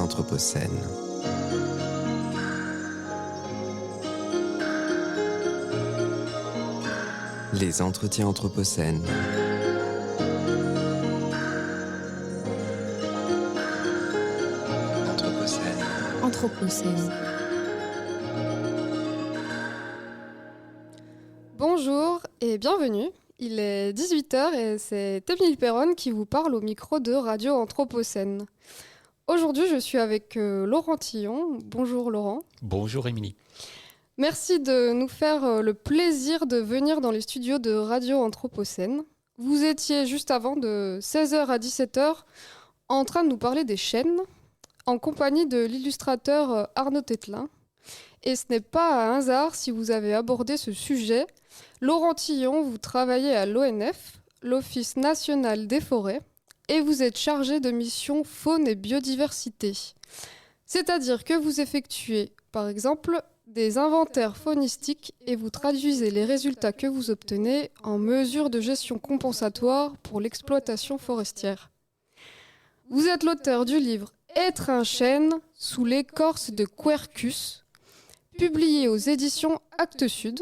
anthropocènes. Les entretiens anthropocènes. Anthropocène. Bonjour et bienvenue. Il est 18h et c'est Émilie Perronne qui vous parle au micro de Radio Anthropocène. Aujourd'hui, je suis avec Laurent Tillon. Bonjour Laurent. Bonjour Émilie. Merci de nous faire le plaisir de venir dans les studios de Radio Anthropocène. Vous étiez juste avant de 16h à 17h en train de nous parler des chênes en compagnie de l'illustrateur Arnaud Tételin. Et ce n'est pas un hasard si vous avez abordé ce sujet. Laurent Tillon, vous travaillez à l'ONF, l'Office national des forêts, et vous êtes chargé de mission faune et biodiversité. C'est-à-dire que vous effectuez, par exemple, des inventaires faunistiques et vous traduisez les résultats que vous obtenez en mesures de gestion compensatoire pour l'exploitation forestière. Vous êtes l'auteur du livre « Être un chêne sous l'écorce de Quercus », publié aux éditions Actes Sud.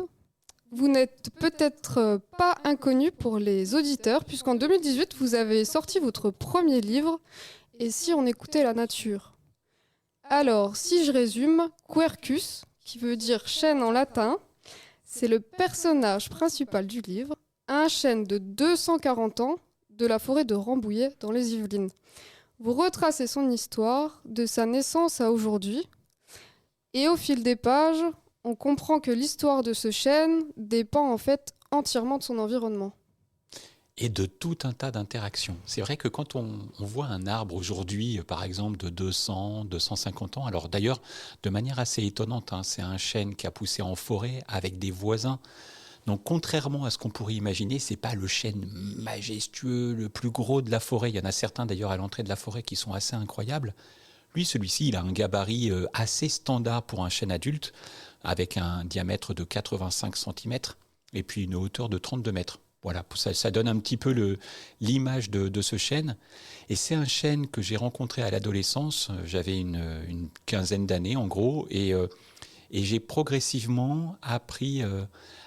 Vous n'êtes peut-être pas inconnu pour les auditeurs, puisqu'en 2018, vous avez sorti votre premier livre, « Et si on écoutait la nature ?» Alors, si je résume, Quercus, qui veut dire chêne en latin, c'est le personnage principal du livre, un chêne de 240 ans de la forêt de Rambouillet dans les Yvelines. Vous retracez son histoire de sa naissance à aujourd'hui, et au fil des pages, on comprend que l'histoire de ce chêne dépend en fait entièrement de son environnement. Et de tout un tas d'interactions. C'est vrai que quand on voit un arbre aujourd'hui, par exemple de 200, 250 ans, alors d'ailleurs de manière assez étonnante, c'est un chêne qui a poussé en forêt avec des voisins. Donc contrairement à ce qu'on pourrait imaginer, c'est pas le chêne majestueux, le plus gros de la forêt. Il y en a certains d'ailleurs à l'entrée de la forêt qui sont assez incroyables. Lui, celui-ci, il a un gabarit assez standard pour un chêne adulte, avec un diamètre de 85 cm et puis une hauteur de 32 mètres. Voilà, ça donne un petit peu l'image de ce chêne. Et c'est un chêne que j'ai rencontré à l'adolescence. J'avais une quinzaine d'années en gros, et j'ai progressivement appris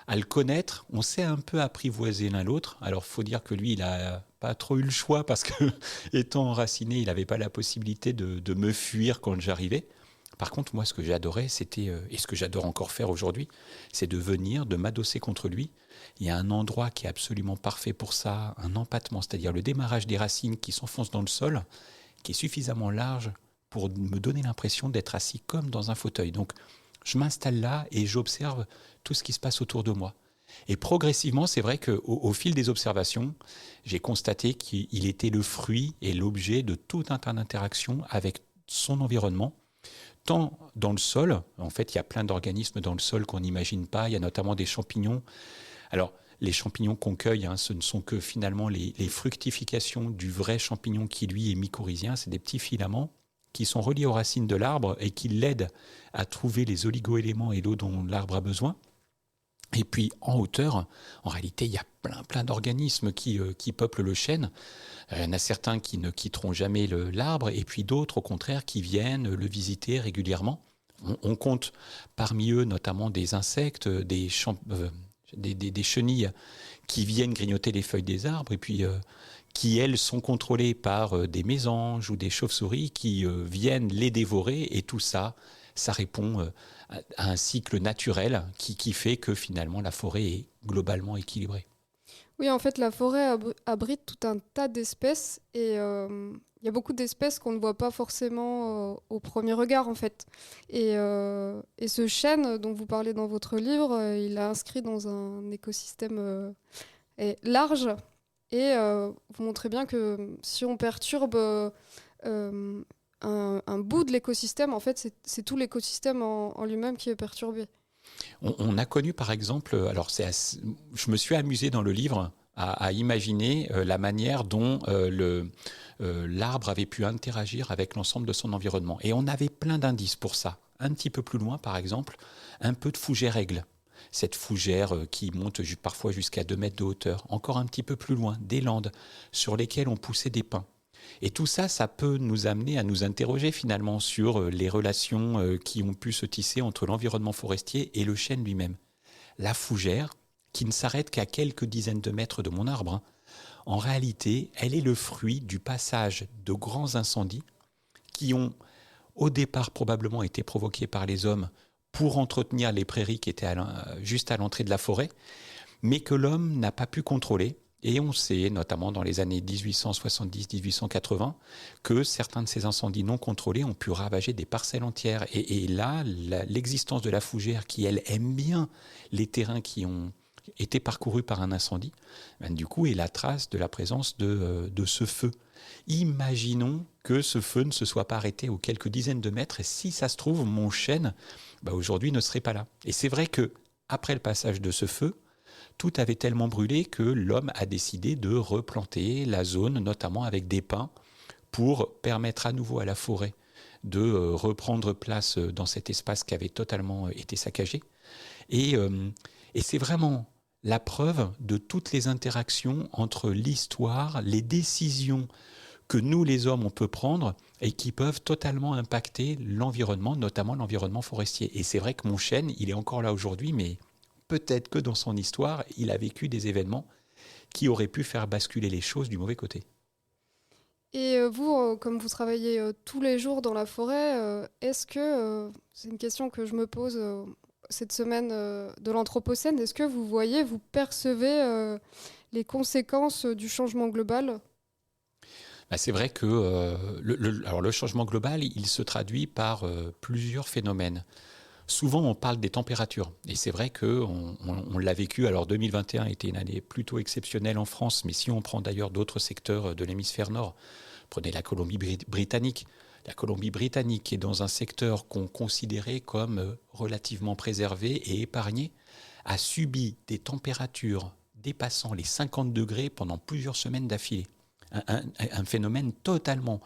à le connaître. On s'est un peu apprivoisé l'un l'autre. Alors, faut dire que lui, il a pas trop eu le choix parce que, étant enraciné, il n'avait pas la possibilité de me fuir quand j'arrivais. Par contre, moi, ce que j'adorais, c'était, et ce que j'adore encore faire aujourd'hui, c'est de venir, de m'adosser contre lui. Il y a un endroit qui est absolument parfait pour ça, un empattement, c'est-à-dire le démarrage des racines qui s'enfoncent dans le sol, qui est suffisamment large pour me donner l'impression d'être assis comme dans un fauteuil. Donc, je m'installe là et j'observe tout ce qui se passe autour de moi. Et progressivement, c'est vrai qu'au fil des observations, j'ai constaté qu'il était le fruit et l'objet de tout un tas d'interactions avec son environnement, tant dans le sol. En fait, il y a plein d'organismes dans le sol qu'on n'imagine pas. Il y a notamment des champignons. Alors, les champignons qu'on cueille, ce ne sont que finalement les fructifications du vrai champignon qui, lui, est mycorhizien. C'est des petits filaments qui sont reliés aux racines de l'arbre et qui l'aident à trouver les oligo-éléments et l'eau dont l'arbre a besoin. Et puis, en hauteur, en réalité, il y a plein d'organismes qui peuplent le chêne. Il y en a certains qui ne quitteront jamais l'arbre, et puis d'autres, au contraire, qui viennent le visiter régulièrement. On compte parmi eux notamment des insectes, des chenilles qui viennent grignoter les feuilles des arbres, et puis qui, elles, sont contrôlées par des mésanges ou des chauves-souris qui viennent les dévorer, et tout ça répond à un cycle naturel qui fait que finalement la forêt est globalement équilibrée. Oui, en fait, la forêt abrite tout un tas d'espèces et il y a beaucoup d'espèces qu'on ne voit pas forcément au premier regard, en fait. Et ce chêne dont vous parlez dans votre livre, il est inscrit dans un écosystème large et vous montrez bien que si on perturbe un bout de l'écosystème, en fait, c'est tout l'écosystème en lui-même qui est perturbé. On a connu par exemple, alors je me suis amusé dans le livre à imaginer la manière dont l'arbre avait pu interagir avec l'ensemble de son environnement. Et on avait plein d'indices pour ça. Un petit peu plus loin, par exemple, un peu de fougère aigle. Cette fougère qui monte parfois jusqu'à 2 mètres de hauteur. Encore un petit peu plus loin, des landes sur lesquelles on poussait des pins. Et tout ça, ça peut nous amener à nous interroger finalement sur les relations qui ont pu se tisser entre l'environnement forestier et le chêne lui-même. La fougère, qui ne s'arrête qu'à quelques dizaines de mètres de mon arbre, en réalité, elle est le fruit du passage de grands incendies qui ont au départ probablement été provoqués par les hommes pour entretenir les prairies qui étaient juste à l'entrée de la forêt, mais que l'homme n'a pas pu contrôler. Et on sait, notamment dans les années 1870-1880, que certains de ces incendies non contrôlés ont pu ravager des parcelles entières. Et là, l'existence de la fougère, qui elle aime bien les terrains qui ont été parcourus par un incendie, ben, du coup est la trace de la présence de ce feu. Imaginons que ce feu ne se soit pas arrêté aux quelques dizaines de mètres, et si ça se trouve, mon chêne, ben, aujourd'hui ne serait pas là. Et c'est vrai que après le passage de ce feu, tout avait tellement brûlé que l'homme a décidé de replanter la zone, notamment avec des pins, pour permettre à nouveau à la forêt de reprendre place dans cet espace qui avait totalement été saccagé. Et c'est vraiment la preuve de toutes les interactions entre l'histoire, les décisions que nous, les hommes, on peut prendre et qui peuvent totalement impacter l'environnement, notamment l'environnement forestier. Et c'est vrai que mon chêne, il est encore là aujourd'hui, mais peut-être que dans son histoire, il a vécu des événements qui auraient pu faire basculer les choses du mauvais côté. Et vous, comme vous travaillez tous les jours dans la forêt, est-ce que, c'est une question que je me pose cette semaine de l'Anthropocène, est-ce que vous voyez, vous percevez les conséquences du changement global ? Ben, c'est vrai que alors le changement global, il se traduit par plusieurs phénomènes. Souvent, on parle des températures. Et c'est vrai qu'on l'a vécu. Alors, 2021 était une année plutôt exceptionnelle en France. Mais si on prend d'ailleurs d'autres secteurs de l'hémisphère nord, prenez la Colombie-Britannique. La Colombie-Britannique est dans un secteur qu'on considérait comme relativement préservé et épargné, a subi des températures dépassant les 50 degrés pendant plusieurs semaines d'affilée. Un phénomène totalement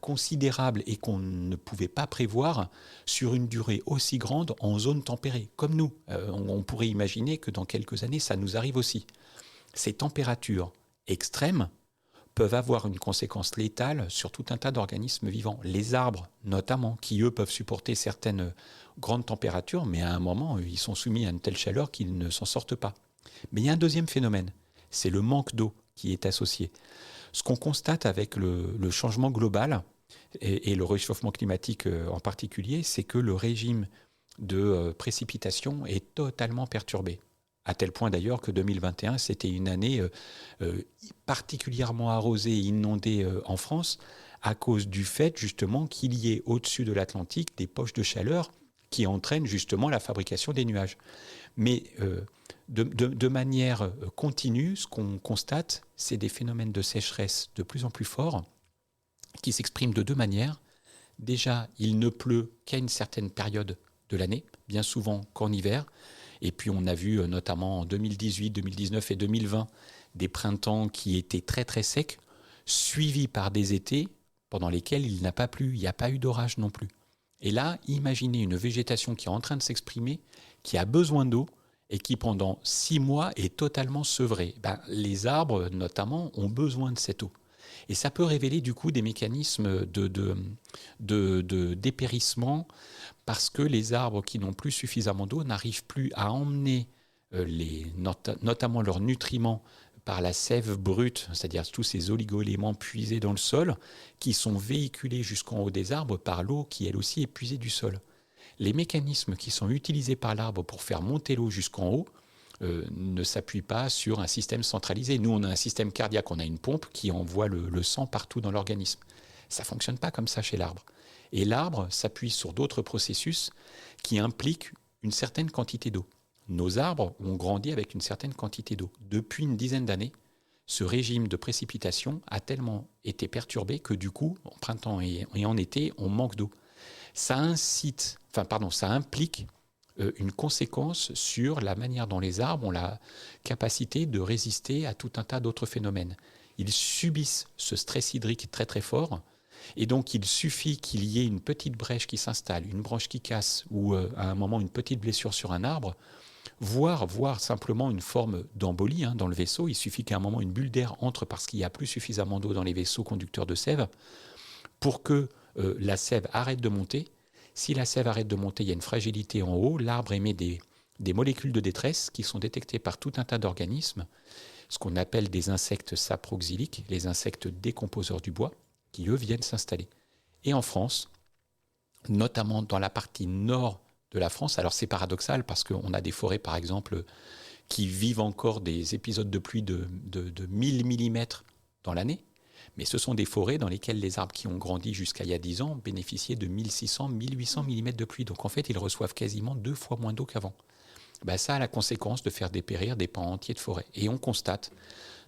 considérable et qu'on ne pouvait pas prévoir sur une durée aussi grande en zone tempérée, comme nous. On pourrait imaginer que dans quelques années, ça nous arrive aussi. Ces températures extrêmes peuvent avoir une conséquence létale sur tout un tas d'organismes vivants. Les arbres, notamment, qui, eux, peuvent supporter certaines grandes températures, mais à un moment, ils sont soumis à une telle chaleur qu'ils ne s'en sortent pas. Mais il y a un deuxième phénomène, c'est le manque d'eau qui est associé. Ce qu'on constate avec le changement global et le réchauffement climatique en particulier, c'est que le régime de précipitation est totalement perturbé. À tel point d'ailleurs que 2021, c'était une année particulièrement arrosée et inondée en France à cause du fait justement qu'il y ait au-dessus de l'Atlantique des poches de chaleur qui entraînent justement la fabrication des nuages. Mais de manière continue, ce qu'on constate, c'est des phénomènes de sécheresse de plus en plus forts qui s'expriment de deux manières. Déjà, il ne pleut qu'à une certaine période de l'année, bien souvent qu'en hiver. Et puis on a vu notamment en 2018, 2019 et 2020 des printemps qui étaient très très secs, suivis par des étés pendant lesquels il n'a pas plu, il n'y a pas eu d'orage non plus. Et là, imaginez une végétation qui est en train de s'exprimer, qui a besoin d'eau et qui pendant 6 mois est totalement sevrée. Les arbres notamment ont besoin de cette eau. Et ça peut révéler du coup des mécanismes de dépérissement parce que les arbres qui n'ont plus suffisamment d'eau n'arrivent plus à emmener notamment leurs nutriments par la sève brute, c'est-à-dire tous ces oligo-éléments puisés dans le sol, qui sont véhiculés jusqu'en haut des arbres par l'eau qui elle aussi est puisée du sol. Les mécanismes qui sont utilisés par l'arbre pour faire monter l'eau jusqu'en haut ne s'appuient pas sur un système centralisé. Nous, on a un système cardiaque, on a une pompe qui envoie le sang partout dans l'organisme. Ça ne fonctionne pas comme ça chez l'arbre. Et l'arbre s'appuie sur d'autres processus qui impliquent une certaine quantité d'eau. Nos arbres ont grandi avec une certaine quantité d'eau. Depuis une dizaine d'années, ce régime de précipitation a tellement été perturbé que du coup, en printemps et en été, on manque d'eau. Ça implique une conséquence sur la manière dont les arbres ont la capacité de résister à tout un tas d'autres phénomènes. Ils subissent ce stress hydrique très très fort, et donc il suffit qu'il y ait une petite brèche qui s'installe, une branche qui casse, ou à un moment une petite blessure sur un arbre. voire simplement une forme d'embolie dans le vaisseau. Il suffit qu'à un moment, une bulle d'air entre parce qu'il n'y a plus suffisamment d'eau dans les vaisseaux conducteurs de sève pour que la sève arrête de monter. Si la sève arrête de monter, il y a une fragilité en haut. L'arbre émet des molécules de détresse qui sont détectées par tout un tas d'organismes, ce qu'on appelle des insectes saproxyliques, les insectes décomposeurs du bois, qui eux viennent s'installer. Et en France, notamment dans la partie nord de la France, alors c'est paradoxal parce qu'on a des forêts par exemple qui vivent encore des épisodes de pluie de 1000 mm dans l'année, mais ce sont des forêts dans lesquelles les arbres qui ont grandi jusqu'à il y a 10 ans bénéficiaient de 1600, 1800 mm de pluie. Donc en fait, ils reçoivent quasiment 2 fois moins d'eau qu'avant. Ça a la conséquence de faire dépérir des pans entiers de forêt. Et on constate,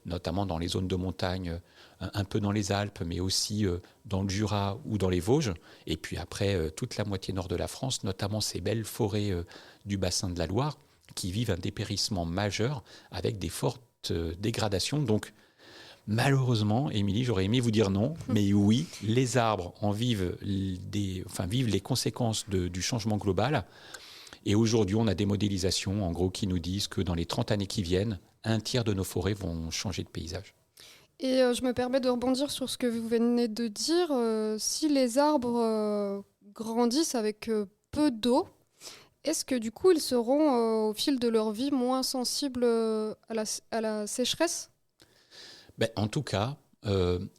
notamment dans les zones de montagne, un peu dans les Alpes, mais aussi dans le Jura ou dans les Vosges, et puis après toute la moitié nord de la France, notamment ces belles forêts du bassin de la Loire, qui vivent un dépérissement majeur avec des fortes dégradations. Donc malheureusement, Émilie, j'aurais aimé vous dire non, mais oui, les arbres en vivent les conséquences du changement global. Et aujourd'hui, on a des modélisations, en gros, qui nous disent que dans les 30 années qui viennent, un tiers de nos forêts vont changer de paysage. Et je me permets de rebondir sur ce que vous venez de dire. Si les arbres grandissent avec peu d'eau, est-ce que du coup, ils seront, au fil de leur vie, moins sensibles à la sécheresse ? En tout cas,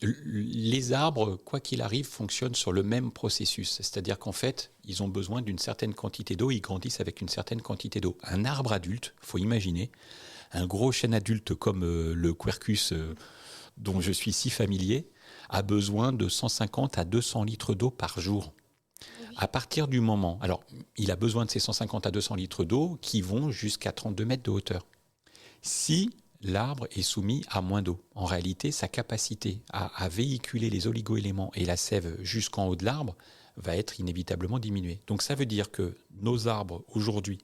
les arbres, quoi qu'il arrive, fonctionnent sur le même processus. C'est-à-dire qu'en fait, ils ont besoin d'une certaine quantité d'eau, ils grandissent avec une certaine quantité d'eau. Un arbre adulte, il faut imaginer, un gros chêne adulte comme le Quercus dont je suis si familier, a besoin de 150 à 200 litres d'eau par jour. Oui. À partir du moment... Alors, il a besoin de ces 150 à 200 litres d'eau qui vont jusqu'à 32 mètres de hauteur. Si l'arbre est soumis à moins d'eau. En réalité, sa capacité à véhiculer les oligo-éléments et la sève jusqu'en haut de l'arbre va être inévitablement diminuée. Donc ça veut dire que nos arbres aujourd'hui,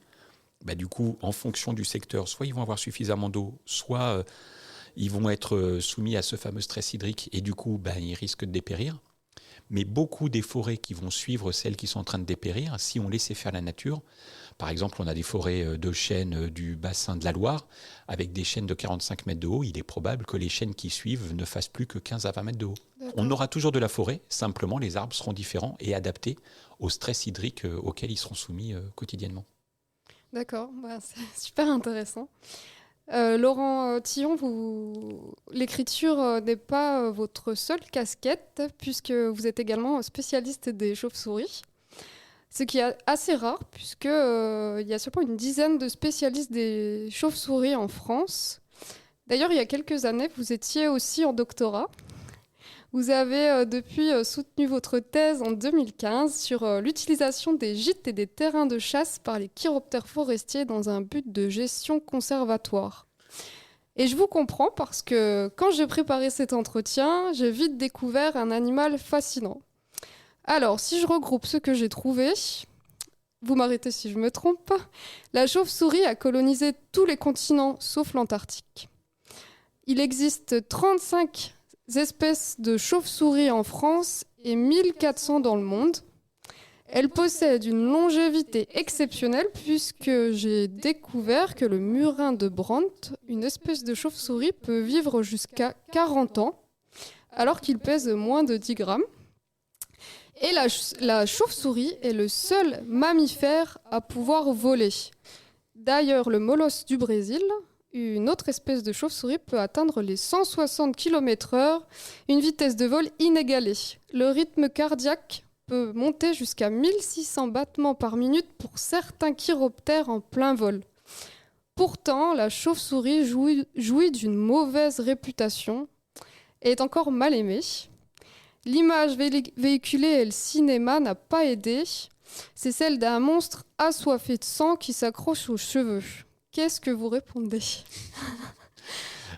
du coup, en fonction du secteur, soit ils vont avoir suffisamment d'eau, soit ils vont être soumis à ce fameux stress hydrique et du coup, ils risquent de dépérir. Mais beaucoup des forêts qui vont suivre celles qui sont en train de dépérir, si on laissait faire la nature, par exemple, on a des forêts de chênes du bassin de la Loire, avec des chênes de 45 mètres de haut, il est probable que les chênes qui suivent ne fassent plus que 15 à 20 mètres de haut. D'accord. On aura toujours de la forêt, simplement les arbres seront différents et adaptés au stress hydrique auquel ils seront soumis quotidiennement. D'accord, c'est super intéressant. Laurent Tillon, l'écriture n'est pas votre seule casquette, puisque vous êtes également spécialiste des chauves-souris. Ce qui est assez rare, puisqu'il y a seulement une dizaine de spécialistes des chauves-souris en France. D'ailleurs, il y a quelques années, vous étiez aussi en doctorat. Vous avez depuis soutenu votre thèse en 2015 sur l'utilisation des gîtes et des terrains de chasse par les chiroptères forestiers dans un but de gestion conservatoire. Et je vous comprends parce que quand j'ai préparé cet entretien, j'ai vite découvert un animal fascinant. Alors, si je regroupe ce que j'ai trouvé, vous m'arrêtez si je me trompe, la chauve-souris a colonisé tous les continents sauf l'Antarctique. Il existe 35 espèces de chauves-souris en France et 1400 dans le monde. Elle possède une longévité exceptionnelle puisque j'ai découvert que le murin de Brandt, une espèce de chauve-souris, peut vivre jusqu'à 40 ans alors qu'il pèse moins de 10 grammes. Et la chauve-souris est le seul mammifère à pouvoir voler. D'ailleurs, le molosse du Brésil, une autre espèce de chauve-souris, peut atteindre les 160 km/h, une vitesse de vol inégalée. Le rythme cardiaque peut monter jusqu'à 1600 battements par minute pour certains chiroptères en plein vol. Pourtant, la chauve-souris jouit d'une mauvaise réputation et est encore mal aimée. L'image véhiculée et le cinéma n'a pas aidé. C'est celle d'un monstre assoiffé de sang qui s'accroche aux cheveux. Qu'est-ce que vous répondez ?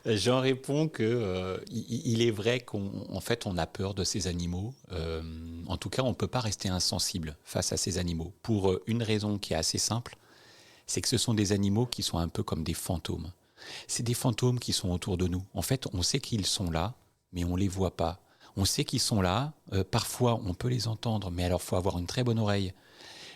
J'en réponds qu'il est vrai qu'en fait, on a peur de ces animaux. En tout cas, on ne peut pas rester insensible face à ces animaux. Pour une raison qui est assez simple, c'est que ce sont des animaux qui sont un peu comme des fantômes. C'est des fantômes qui sont autour de nous. En fait, on sait qu'ils sont là, mais on ne les voit pas. On sait qu'ils sont là, parfois on peut les entendre, mais alors il faut avoir une très bonne oreille.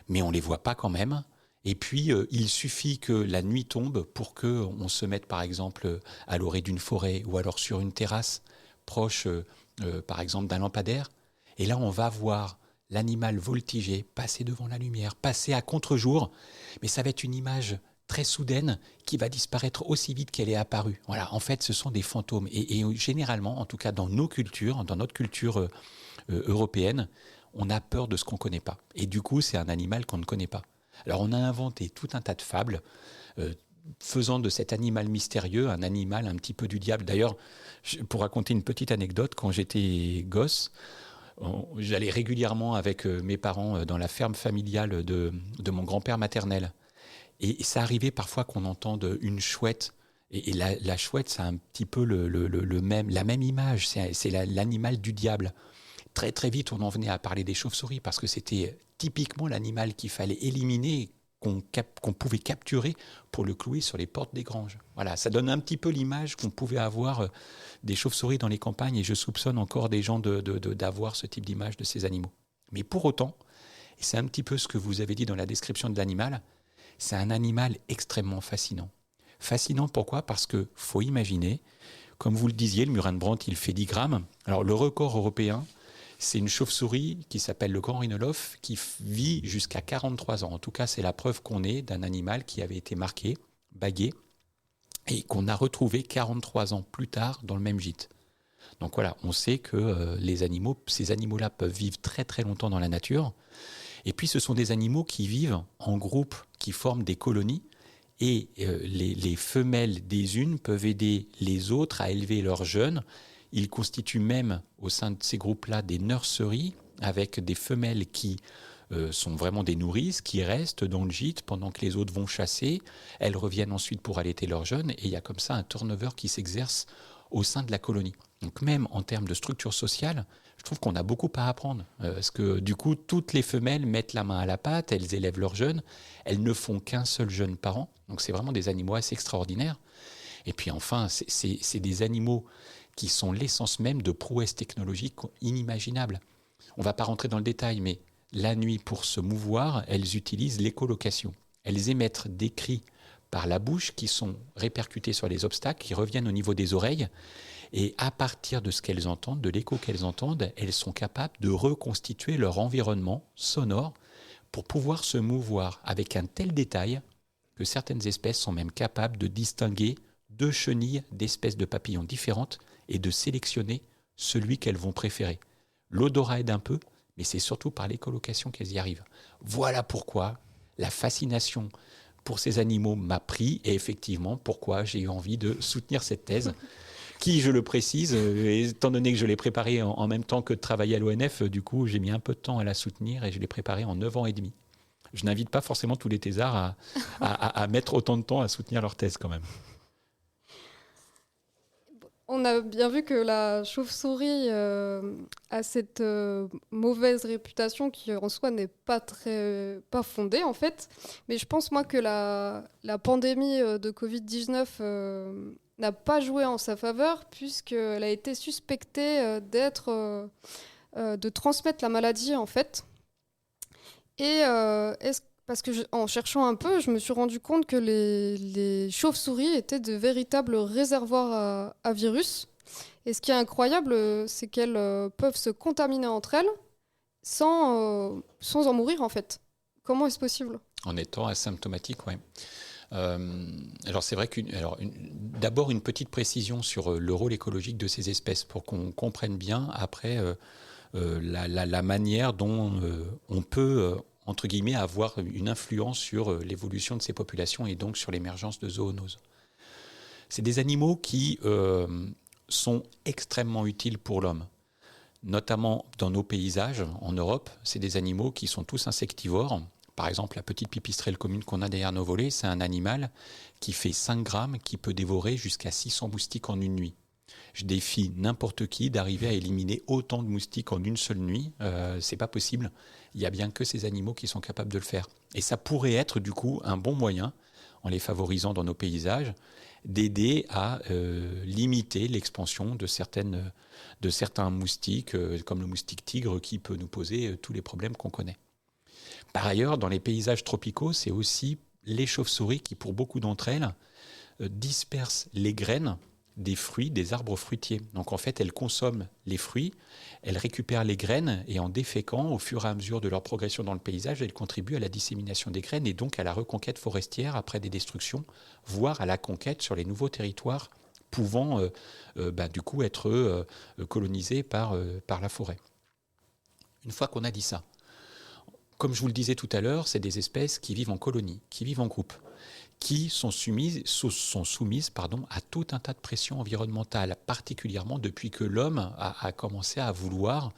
Mais on ne les voit pas quand même, Et puis, il suffit que la nuit tombe pour qu'on se mette, par exemple, à l'orée d'une forêt ou alors sur une terrasse proche, par exemple, d'un lampadaire. Et là, on va voir l'animal voltiger, passer devant la lumière, passer à contre-jour. Mais ça va être une image très soudaine qui va disparaître aussi vite qu'elle est apparue. Voilà, en fait, ce sont des fantômes. Et généralement, en tout cas dans nos cultures, dans notre culture européenne, on a peur de ce qu'on ne connaît pas. Et du coup, c'est un animal qu'on ne connaît pas. Alors, on a inventé tout un tas de fables faisant de cet animal mystérieux un animal un petit peu du diable. D'ailleurs, pour raconter une petite anecdote, quand j'étais gosse, j'allais régulièrement avec mes parents dans la ferme familiale de mon grand-père maternel. Et ça arrivait parfois qu'on entende une chouette. Et la chouette, c'est un petit peu la même image. C'est l'animal du diable. Très très vite, on en venait à parler des chauves-souris parce que c'était typiquement l'animal qu'il fallait éliminer, qu'on pouvait capturer pour le clouer sur les portes des granges. Voilà, ça donne un petit peu l'image qu'on pouvait avoir des chauves-souris dans les campagnes, et je soupçonne encore des gens d'avoir ce type d'image de ces animaux. Mais pour autant, et c'est un petit peu ce que vous avez dit dans la description de l'animal, c'est un animal extrêmement fascinant. Fascinant pourquoi ? Parce que faut imaginer, comme vous le disiez, le murin de Brandt, il fait 10 grammes. Alors le record européen, c'est une chauve-souris qui s'appelle le grand rhinolophe qui vit jusqu'à 43 ans. En tout cas, c'est la preuve qu'on est d'un animal qui avait été marqué, bagué, et qu'on a retrouvé 43 ans plus tard dans le même gîte. Donc voilà, on sait que ces animaux-là peuvent vivre très très longtemps dans la nature. Et puis ce sont des animaux qui vivent en groupe, qui forment des colonies. Et les femelles des unes peuvent aider les autres à élever leurs jeunes. Ils constituent même au sein de ces groupes-là des nurseries avec des femelles qui sont vraiment des nourrices, qui restent dans le gîte pendant que les autres vont chasser. Elles reviennent ensuite pour allaiter leurs jeunes et il y a comme ça un turnover qui s'exerce au sein de la colonie. Donc même en termes de structure sociale, je trouve qu'on a beaucoup à apprendre. Parce que du coup, toutes les femelles mettent la main à la pâte, elles élèvent leurs jeunes, elles ne font qu'un seul jeune par an. Donc c'est vraiment des animaux assez extraordinaires. Et puis enfin, c'est des animaux qui sont l'essence même de prouesses technologiques inimaginables. On ne va pas rentrer dans le détail, mais la nuit, pour se mouvoir, elles utilisent l'écholocation. Elles émettent des cris par la bouche qui sont répercutés sur les obstacles, qui reviennent au niveau des oreilles. Et à partir de ce qu'elles entendent, de l'écho qu'elles entendent, elles sont capables de reconstituer leur environnement sonore pour pouvoir se mouvoir avec un tel détail que certaines espèces sont même capables de distinguer 2 chenilles d'espèces de papillons différentes et de sélectionner celui qu'elles vont préférer. L'odorat aide un peu, mais c'est surtout par l'écholocation qu'elles y arrivent. Voilà pourquoi la fascination pour ces animaux m'a pris, et effectivement pourquoi j'ai eu envie de soutenir cette thèse, qui, je le précise, étant donné que je l'ai préparée en même temps que de travailler à l'ONF, du coup j'ai mis un peu de temps à la soutenir et je l'ai préparée en 9 ans et demi. Je n'invite pas forcément tous les thésards à mettre autant de temps à soutenir leur thèse quand même. On a bien vu que la chauve-souris a cette mauvaise réputation qui en soi n'est pas fondée en fait. Mais je pense moi que la pandémie de Covid-19 n'a pas joué en sa faveur puisqu'elle a été suspectée de transmettre la maladie en fait. Et parce que en cherchant un peu, je me suis rendu compte que les chauves-souris étaient de véritables réservoirs à virus. Et ce qui est incroyable, c'est qu'elles peuvent se contaminer entre elles sans en mourir, en fait. Comment est-ce possible ? En étant asymptomatique, oui. Alors c'est vrai d'abord une petite précision sur le rôle écologique de ces espèces pour qu'on comprenne bien après la manière dont on peut entre guillemets, avoir une influence sur l'évolution de ces populations et donc sur l'émergence de zoonoses. C'est des animaux qui sont extrêmement utiles pour l'homme, notamment dans nos paysages en Europe. C'est des animaux qui sont tous insectivores. Par exemple, la petite pipistrelle commune qu'on a derrière nos volets, c'est un animal qui fait 5 grammes, qui peut dévorer jusqu'à 600 moustiques en une nuit. Je défie n'importe qui d'arriver à éliminer autant de moustiques en une seule nuit. C'est pas possible. Il n'y a bien que ces animaux qui sont capables de le faire. Et ça pourrait être du coup un bon moyen, en les favorisant dans nos paysages, d'aider à limiter l'expansion de certains moustiques, comme le moustique tigre, qui peut nous poser tous les problèmes qu'on connaît. Par ailleurs, dans les paysages tropicaux, c'est aussi les chauves-souris qui, pour beaucoup d'entre elles, dispersent les graines des fruits, des arbres fruitiers. Donc en fait, elles consomment les fruits, elles récupèrent les graines et en déféquant, au fur et à mesure de leur progression dans le paysage, elles contribuent à la dissémination des graines et donc à la reconquête forestière après des destructions, voire à la conquête sur les nouveaux territoires pouvant du coup être colonisés par la forêt. Une fois qu'on a dit ça, comme je vous le disais tout à l'heure, c'est des espèces qui vivent en colonie, qui vivent en groupe, qui sont soumises à tout un tas de pressions environnementales, particulièrement depuis que l'homme a commencé à vouloir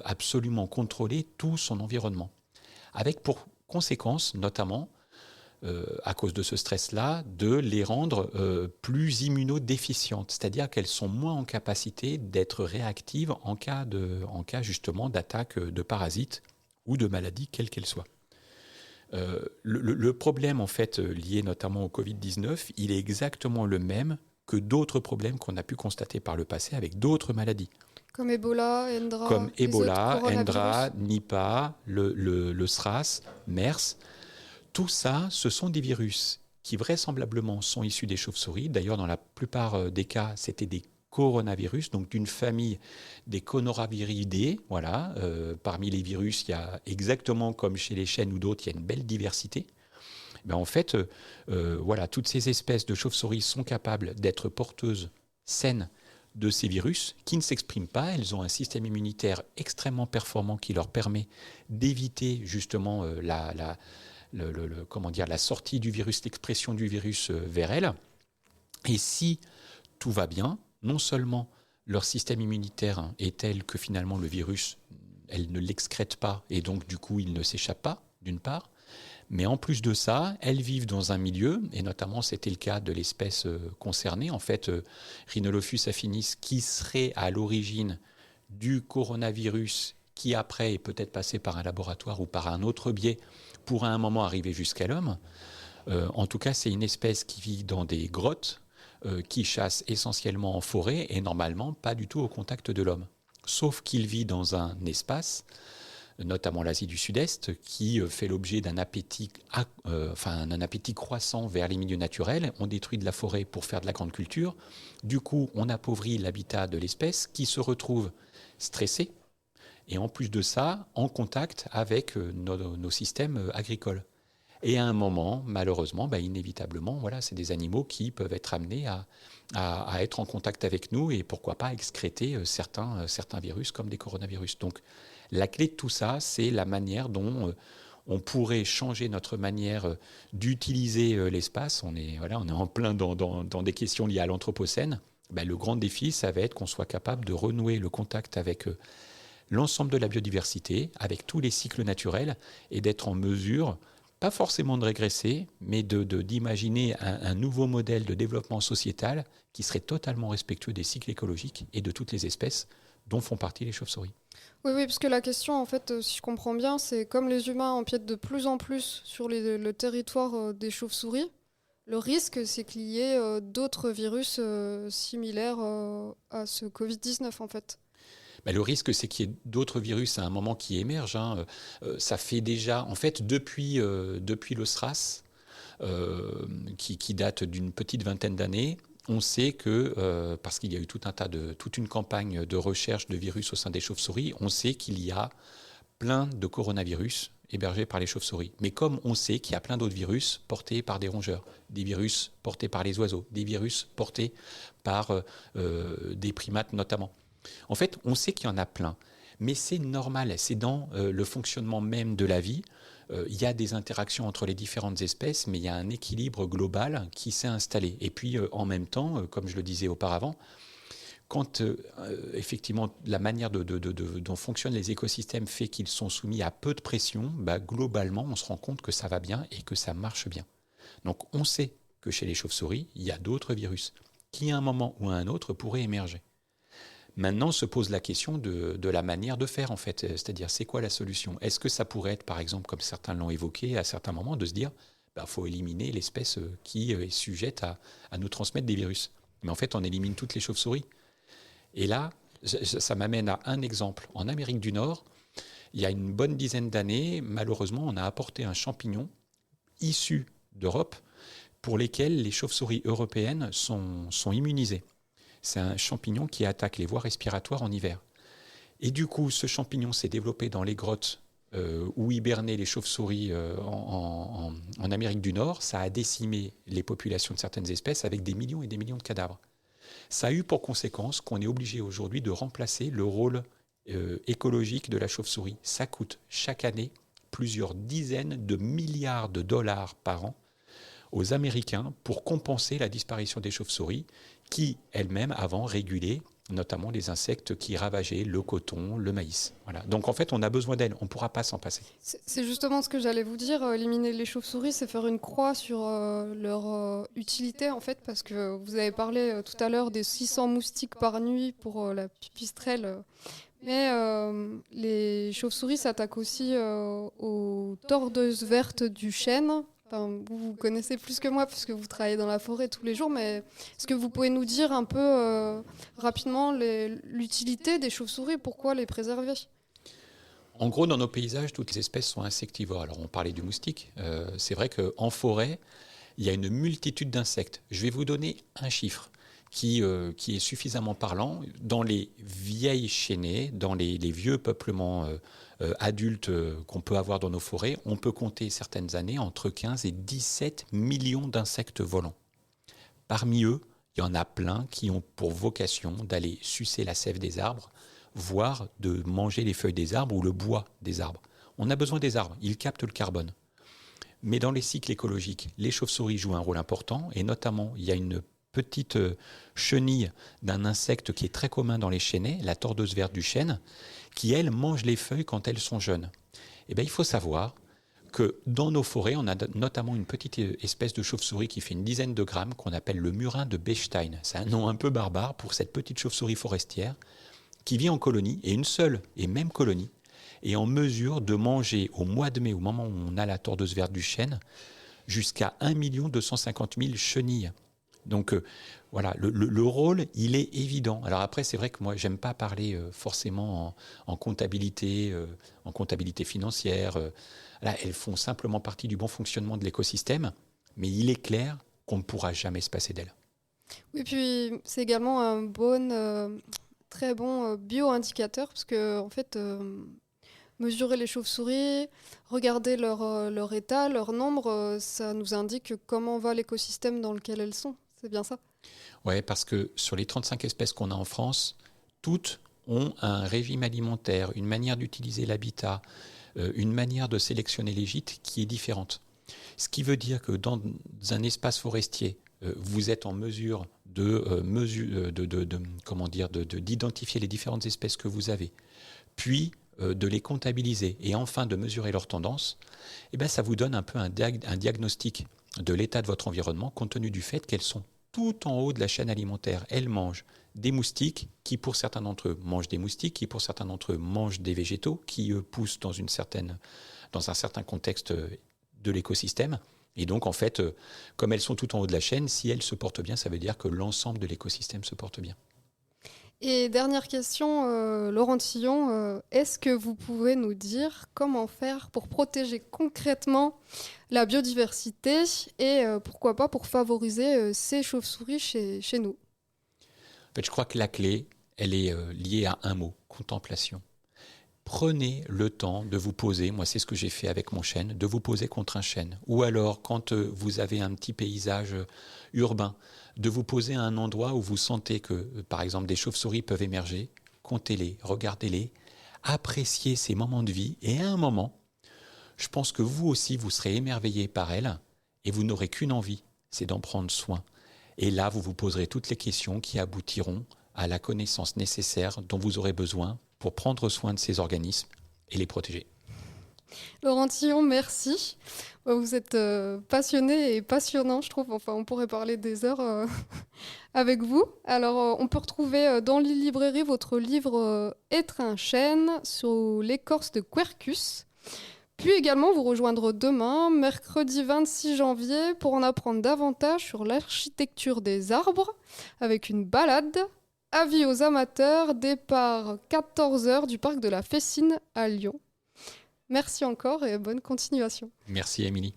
absolument contrôler tout son environnement. Avec pour conséquence, notamment, à cause de ce stress-là, de les rendre plus immunodéficientes, c'est-à-dire qu'elles sont moins en capacité d'être réactives en cas justement d'attaque de parasites ou de maladies, quelles qu'elles soient. Le problème en fait lié notamment au Covid-19, il est exactement le même que d'autres problèmes qu'on a pu constater par le passé avec d'autres maladies. Comme Ebola, Endra, Comme Ebola, Endra, Nipah, le SRAS, MERS. Tout ça, ce sont des virus qui vraisemblablement sont issus des chauves-souris. D'ailleurs, dans la plupart des cas, c'était des coronavirus, donc d'une famille des Coronaviridae. Voilà. Parmi les virus, il y a exactement comme chez les chênes ou d'autres, il y a une belle diversité. Ben, en fait, toutes ces espèces de chauves-souris sont capables d'être porteuses saines de ces virus qui ne s'expriment pas. Elles ont un système immunitaire extrêmement performant qui leur permet d'éviter justement la sortie du virus, l'expression du virus vers elles. Et si tout va bien, non seulement leur système immunitaire est tel que finalement le virus, elle ne l'excrète pas et donc du coup il ne s'échappe pas, d'une part, mais en plus de ça, elles vivent dans un milieu, et notamment c'était le cas de l'espèce concernée, en fait Rhinolophus affinis, qui serait à l'origine du coronavirus qui après est peut-être passé par un laboratoire ou par un autre biais pour à un moment arriver jusqu'à l'homme. En tout cas, c'est une espèce qui vit dans des grottes, qui chasse essentiellement en forêt et normalement pas du tout au contact de l'homme. Sauf qu'il vit dans un espace, notamment l'Asie du Sud-Est, qui fait l'objet d'un appétit croissant vers les milieux naturels. On détruit de la forêt pour faire de la grande culture. Du coup, on appauvrit l'habitat de l'espèce qui se retrouve stressée et en plus de ça, en contact avec nos systèmes agricoles. Et à un moment, malheureusement, inévitablement, c'est des animaux qui peuvent être amenés à être en contact avec nous et pourquoi pas excréter certains virus comme des coronavirus. Donc la clé de tout ça, c'est la manière dont on pourrait changer notre manière d'utiliser l'espace. On est en plein dans des questions liées à l'Anthropocène. Le grand défi, ça va être qu'on soit capable de renouer le contact avec l'ensemble de la biodiversité, avec tous les cycles naturels et d'être en mesure, pas forcément de régresser, mais d'imaginer un nouveau modèle de développement sociétal qui serait totalement respectueux des cycles écologiques et de toutes les espèces dont font partie les chauves-souris. Oui, parce que la question, en fait, si je comprends bien, c'est comme les humains empiètent de plus en plus sur le territoire des chauves-souris, le risque, c'est qu'il y ait d'autres virus similaires à ce Covid-19, en fait. Le risque, c'est qu'il y ait d'autres virus à un moment qui émergent. Ça fait déjà, en fait, depuis le SRAS, qui date d'une petite vingtaine d'années, on sait que, parce qu'il y a eu toute une campagne de recherche de virus au sein des chauves-souris, on sait qu'il y a plein de coronavirus hébergés par les chauves-souris. Mais comme on sait qu'il y a plein d'autres virus portés par des rongeurs, des virus portés par les oiseaux, des virus portés par des primates notamment. En fait, on sait qu'il y en a plein, mais c'est normal, c'est dans le fonctionnement même de la vie. Il y a des interactions entre les différentes espèces, mais il y a un équilibre global qui s'est installé. Et puis, en même temps, comme je le disais auparavant, quand effectivement la manière dont fonctionnent les écosystèmes fait qu'ils sont soumis à peu de pression, globalement, on se rend compte que ça va bien et que ça marche bien. Donc, on sait que chez les chauves-souris, il y a d'autres virus qui, à un moment ou à un autre, pourraient émerger. Maintenant se pose la question de la manière de faire, en fait. C'est-à-dire, c'est quoi la solution ? Est-ce que ça pourrait être, par exemple, comme certains l'ont évoqué à certains moments, de se dire faut éliminer l'espèce qui est sujette à nous transmettre des virus. Mais en fait, on élimine toutes les chauves-souris. Et là, ça m'amène à un exemple. En Amérique du Nord, il y a une bonne dizaine d'années, malheureusement, on a apporté un champignon issu d'Europe pour lesquels les chauves-souris européennes sont immunisées. C'est un champignon qui attaque les voies respiratoires en hiver. Et du coup, ce champignon s'est développé dans les grottes où hibernaient les chauves-souris en Amérique du Nord. Ça a décimé les populations de certaines espèces avec des millions et des millions de cadavres. Ça a eu pour conséquence qu'on est obligé aujourd'hui de remplacer le rôle écologique de la chauve-souris. Ça coûte chaque année plusieurs dizaines de milliards de dollars par an aux Américains pour compenser la disparition des chauves-souris qui, elles-mêmes, avant, régulaient notamment les insectes qui ravageaient le coton, le maïs. Voilà. Donc en fait, on a besoin d'elles, on ne pourra pas s'en passer. C'est justement ce que j'allais vous dire, éliminer les chauves-souris, c'est faire une croix sur leur utilité en fait, parce que vous avez parlé tout à l'heure des 600 moustiques par nuit pour la pipistrelle. Mais les chauves-souris s'attaquent aussi aux tordeuses vertes du chêne. Enfin, vous connaissez plus que moi puisque vous travaillez dans la forêt tous les jours, mais est-ce que vous pouvez nous dire un peu rapidement l'utilité des chauves-souris, pourquoi les préserver ? En gros, dans nos paysages, toutes les espèces sont insectivores. Alors, on parlait du moustique. C'est vrai qu'en forêt, il y a une multitude d'insectes. Je vais vous donner un chiffre qui est suffisamment parlant. Dans les vieilles chênaies, dans les vieux peuplements adultes qu'on peut avoir dans nos forêts, on peut compter certaines années entre 15 et 17 millions d'insectes volants. Parmi eux, il y en a plein qui ont pour vocation d'aller sucer la sève des arbres, voire de manger les feuilles des arbres ou le bois des arbres. On a besoin des arbres, ils captent le carbone. Mais dans les cycles écologiques, les chauves-souris jouent un rôle important, et notamment, il y a une petite chenille d'un insecte qui est très commun dans les chênaies, la tordeuse verte du chêne, qui, elle, mange les feuilles quand elles sont jeunes. Eh bien, il faut savoir que dans nos forêts, on a notamment une petite espèce de chauve-souris qui fait une dizaine de grammes, qu'on appelle le murin de Bechstein. C'est un nom un peu barbare pour cette petite chauve-souris forestière qui vit en colonie, et une seule et même colonie est en mesure de manger au mois de mai, au moment où on a la tordeuse verte du chêne, jusqu'à 1 250 000 chenilles. Donc voilà, le rôle, il est évident. Alors après, c'est vrai que moi, j'aime pas parler forcément en comptabilité financière. Là, elles font simplement partie du bon fonctionnement de l'écosystème, mais il est clair qu'on ne pourra jamais se passer d'elles. Oui, puis c'est également un très bon bio-indicateur, parce que en fait, mesurer les chauves-souris, regarder leur état, leur nombre, ça nous indique comment va l'écosystème dans lequel elles sont. C'est bien ça ? Oui, parce que sur les 35 espèces qu'on a en France, toutes ont un régime alimentaire, une manière d'utiliser l'habitat, une manière de sélectionner les gîtes qui est différente. Ce qui veut dire que dans un espace forestier, vous êtes en mesure d'identifier les différentes espèces que vous avez, puis de les comptabiliser et enfin de mesurer leurs tendances. Et bien, ça vous donne un peu un diagnostic de l'état de votre environnement, compte tenu du fait qu'elles sont tout en haut de la chaîne alimentaire. Elles mangent des moustiques, qui pour certains d'entre eux mangent des moustiques, qui pour certains d'entre eux mangent des végétaux, qui eux poussent dans un certain contexte de l'écosystème. Et donc en fait, comme elles sont tout en haut de la chaîne, si elles se portent bien, ça veut dire que l'ensemble de l'écosystème se porte bien. Et dernière question, Laurent Tillon, est-ce que vous pouvez nous dire comment faire pour protéger concrètement la biodiversité et pourquoi pas pour favoriser ces chauves-souris chez nous ? En fait, je crois que la clé, elle est liée à un mot, contemplation. Prenez le temps de vous poser, moi c'est ce que j'ai fait avec mon chêne, de vous poser contre un chêne. Ou alors, quand vous avez un petit paysage urbain, de vous poser à un endroit où vous sentez que, par exemple, des chauves-souris peuvent émerger, comptez-les, regardez-les, appréciez ces moments de vie, et à un moment, je pense que vous aussi, vous serez émerveillé par elles, et vous n'aurez qu'une envie, c'est d'en prendre soin. Et là, vous vous poserez toutes les questions qui aboutiront à la connaissance nécessaire dont vous aurez besoin pour prendre soin de ces organismes et les protéger. Laurent Tillon, merci. Vous êtes passionné et passionnant, je trouve. Enfin, on pourrait parler des heures avec vous. Alors, on peut retrouver dans les librairies votre livre Être un chêne sur l'écorce de Quercus. Puis également vous rejoindre demain, mercredi 26 janvier, pour en apprendre davantage sur l'architecture des arbres avec une balade. Avis aux amateurs, départ 14h du parc de la Fessine à Lyon. Merci encore et bonne continuation. Merci Émilie.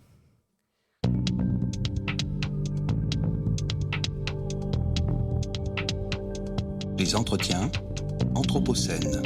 Les entretiens Anthropocène.